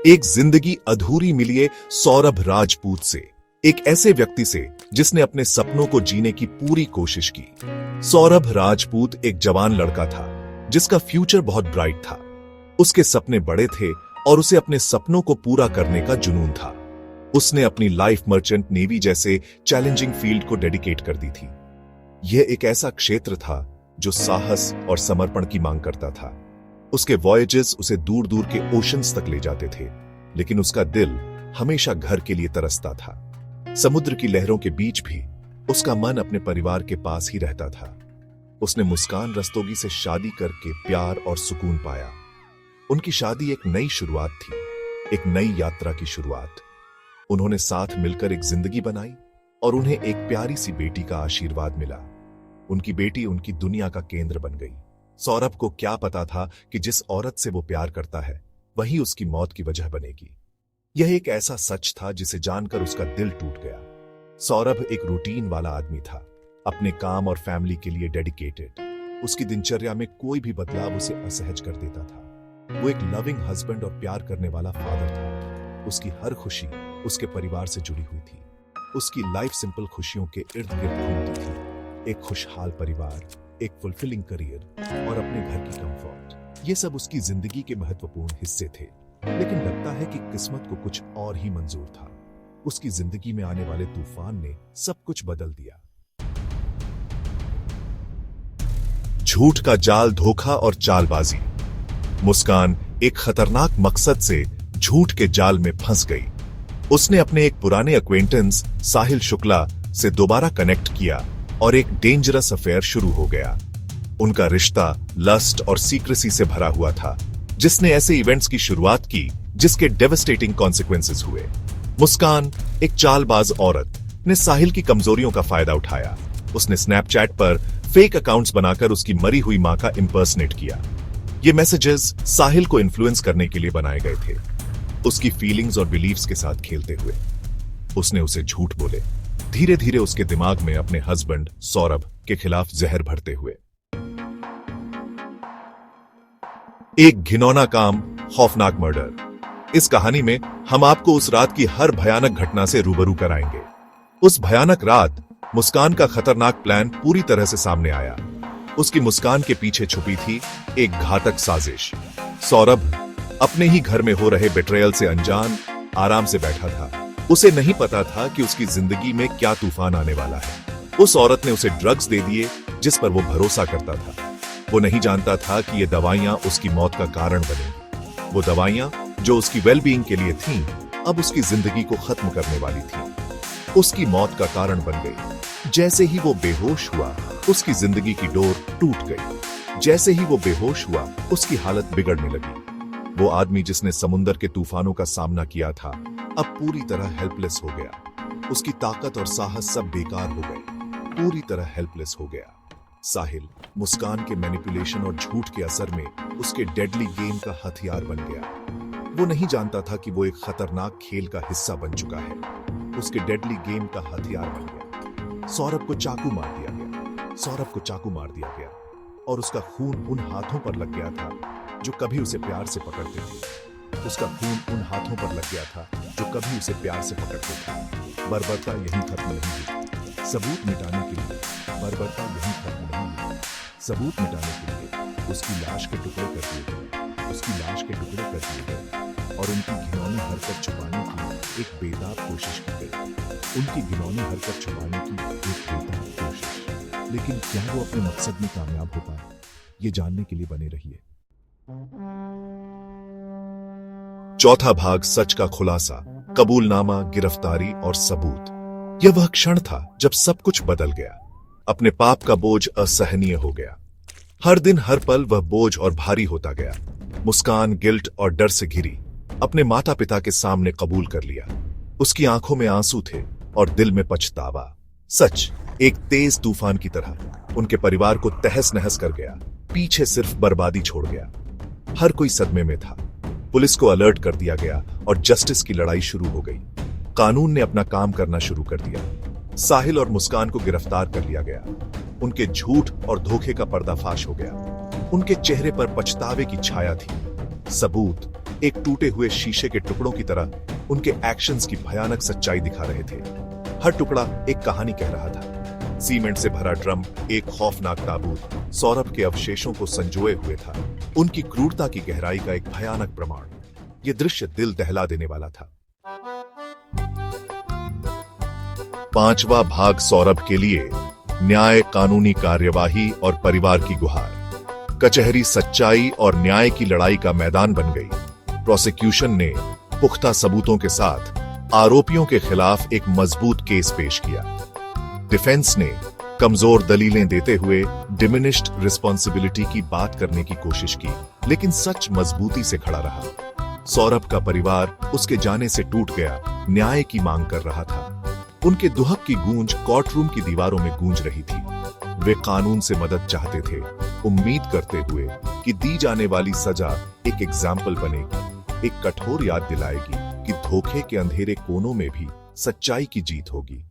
एक जिंदगी अधूरी मिली सौरभ राजपूत से, एक ऐसे व्यक्ति से जिसने अपने सपनों को जीने की पूरी कोशिश की। सौरभ राजपूत एक जवान लड़का था जिसका फ्यूचर बहुत ब्राइट था। उसके सपने बड़े थे और उसे अपने सपनों को पूरा करने का जुनून था। उसने अपनी लाइफ मर्चेंट नेवी जैसे चैलेंजिंग फील्ड को डेडिकेट कर दी थी। यह एक ऐसा क्षेत्र था जो साहस और समर्पण की मांग करता था। उसके वॉयजेस उसे दूर दूर के ओशंस तक ले जाते थे, लेकिन उसका दिल हमेशा घर के लिए तरसता था। समुद्र की लहरों के बीच भी उसका मन अपने परिवार के पास ही रहता था। उसने मुस्कान रस्तोगी से शादी करके प्यार और सुकून पाया। उनकी शादी एक नई शुरुआत थी, एक नई यात्रा की शुरुआत। उन्होंने साथ मिलकर एक जिंदगी बनाई और उन्हें एक प्यारी सी बेटी का आशीर्वाद मिला। उनकी बेटी उनकी दुनिया का केंद्र बन गई। सौरभ को क्या पता था कि जिस औरत से वो प्यार करता है वही उसकी मौत की वजह बनेगी। यह एक ऐसा सच था जिसे जानकर उसका दिल टूट गया। सौरभ एक रूटीन वाला आदमी था, अपने काम और फैमिली के लिए डेडिकेटेड। उसकी दिनचर्या में कोई भी बदलाव उसे असहज कर देता था। वो एक लविंग हस्बैंड और प्यार करने वाला फादर था। उसकी हर खुशी उसके परिवार से जुड़ी हुई थी। उसकी लाइफ सिंपल खुशियों के इर्द गिर्द घूमती थी। एक खुशहाल परिवार, एक फुलफिलिंग करियर और अपने घर की कंफर्ट, ये सब उसकी जिंदगी के महत्वपूर्ण हिस्से थे। लेकिन लगता है कि किस्मत को कुछ और ही मंजूर था। उसकी जिंदगी में आने वाले तूफान ने सब कुछ बदल दिया। झूठ का जाल, धोखा और चालबाजी। मुस्कान एक खतरनाक मकसद से झूठ के जाल में फंस गई। उसने अपने एक पुराने अक्वेंटेंस साहिल शुक्ला से दोबारा कनेक्ट किया और एक डेंजरस अफेयर शुरू हो गया। उनका रिश्ता लस्ट और सीक्रेसी से भरा हुआ था, जिसने ऐसे इवेंट्स की शुरुआत की जिसके डेवस्टेटिंग कॉन्सिक्वेंसेस हुए। मुस्कान, एक चालबाज औरत, ने साहिल की कमजोरियों का फायदा उठाया। उसने स्नैपचैट पर फेक अकाउंट्स बनाकर उसकी मरी हुई मां का इंपर्सनेट किया। ये मैसेजेस साहिल को इन्फ्लुएंस करने के लिए बनाए गए थे, उसकी फीलिंग्स और बिलीव्स के साथ खेलते हुए। उसने उसे झूठ बोले, धीरे धीरे उसके दिमाग में अपने हस्बैंड सौरभ के खिलाफ जहर भरते हुए। एक घिनौना काम, खौफनाक मर्डर। इस कहानी में हम आपको उस रात की हर भयानक घटना से रूबरू कराएंगे। उस भयानक रात मुस्कान का खतरनाक प्लान पूरी तरह से सामने आया। उसकी मुस्कान के पीछे छुपी थी एक घातक साजिश। सौरभ अपने ही घर में हो रहे बेट्रेयल से अनजान आराम से बैठा था। उसे नहीं पता था कि उसकी जिंदगी में क्या तूफान आने वाला है। उस औरत ने उसे ड्रग्स दे दिए जिस पर वो भरोसा करता था। वो नहीं जानता था कि ये दवाइयां उसकी मौत का कारण बनेंगी। वो दवाइयां जो उसकी वेलबीइंग के लिए थीं, अब उसकी जिंदगी को खत्म करने वाली थीं। उसकी मौत का कारण बन गई। जैसे ही वो बेहोश हुआ, उसकी जिंदगी की डोर टूट गई। जैसे ही वो बेहोश हुआ, उसकी हालत बिगड़ने लगी। वो आदमी जिसने समुंदर के तूफानों का सामना किया था, अब पूरी तरह हेल्पलेस हो गया। उसकी ताकत और साहस सब बेकार हो गए। पूरी तरह हेल्पलेस हो गया। साहिल मुस्कान के मैनिपुलेशन और झूठ के असर में उसके डेडली गेम का हथियार बन गया। वो नहीं जानता था कि वो एक खतरनाक खेल का हिस्सा बन चुका है। उसके डेडली गेम का हथियार बन गया। सौरभ को चाकू मार दिया गया। सौरभ को चाकू मार दिया गया और उसका खून उन हाथों पर लग गया था जो कभी उसे प्यार से पकड़ते थे। उसका खून उन हाथों पर लग गया था जो कभी उसे प्यार से पकड़ते थे। बर्बरता यहीं खत्म नहीं हुई। सबूत मिटाने के लिए बर्बरता यहीं खत्म नहीं हुई। सबूत मिटाने के लिए उसकी लाश के टुकड़े कर दिए गए। उसकी लाश के टुकड़े कर दिए गए और उनकी घिनौनी हरकत छुपाने की एक बेताब कोशिश की गई। उनकी घिनौनी हरकत छुपाने की एक बेताब कोशिश। लेकिन क्या वो अपने मकसद में कामयाब हो पाए? ये जानने के लिए बने रहिए। चौथा भाग, सच का खुलासा, कबूलनामा, गिरफ्तारी और सबूत। यह वह क्षण था जब सब कुछ बदल गया। अपने पाप का बोझ असहनीय हो गया। हर दिन हर पल वह बोझ और भारी होता गया। मुस्कान गिल्ट और डर से घिरी अपने माता पिता के सामने कबूल कर लिया। उसकी आंखों में आंसू थे और दिल में पछतावा। सच एक तेज तूफान की तरह उनके परिवार को तहस नहस कर गया। पीछे सिर्फ बर्बादी छोड़ गया। हर कोई सदमे में था। पुलिस को अलर्ट कर दिया गया और जस्टिस की लड़ाई शुरू हो गई। कानून ने अपना काम करना शुरू कर दिया। साहिल और मुस्कान को गिरफ्तार कर लिया गया। उनके झूठ और धोखे का पर्दाफाश हो गया। उनके चेहरे पर पछतावे की छाया थी। सबूत, एक टूटे हुए शीशे के टुकड़ों की तरह उनके एक्शंस की भयानक सच्चाई दिखा रहे थे। हर टुकड़ा एक कहानी कह रहा था। सीमेंट से भरा ड्रम एक खौफनाक ताबूत सौरभ के अवशेषों को संजोए हुए था, उनकी क्रूरता की गहराई का एक भयानक प्रमाण। यह दृश्य दिल दहला देने वाला था। 5वां भाग सौरभ के लिए न्याय, कानूनी कार्यवाही और परिवार की गुहार। कचहरी सच्चाई और न्याय की लड़ाई का मैदान बन गई। प्रोसिक्यूशन ने पुख्ता सबूतों के साथ आरोपियों के खिलाफ एक मजबूत केस पेश किया। डिफेंस ने कमजोर दलीलें देते हुए डिमिनिश्ड रिस्पॉन्सिबिलिटी की बात करने की कोशिश की, लेकिन सच मजबूती से खड़ा रहा। सौरभ का परिवार उसके जाने से टूट गया, न्याय की मांग कर रहा था। उनके दुहक की गूंज कोर्टरूम की दीवारों में गूंज रही थी। वे कानून से मदद चाहते थे, उम्मीद करते हुए कि दी जाने वाली सजा एक एग्जाम्पल बनेगी, एक कठोर याद दिलाएगी कि धोखे के अंधेरे कोनों में भी सच्चाई की जीत होगी।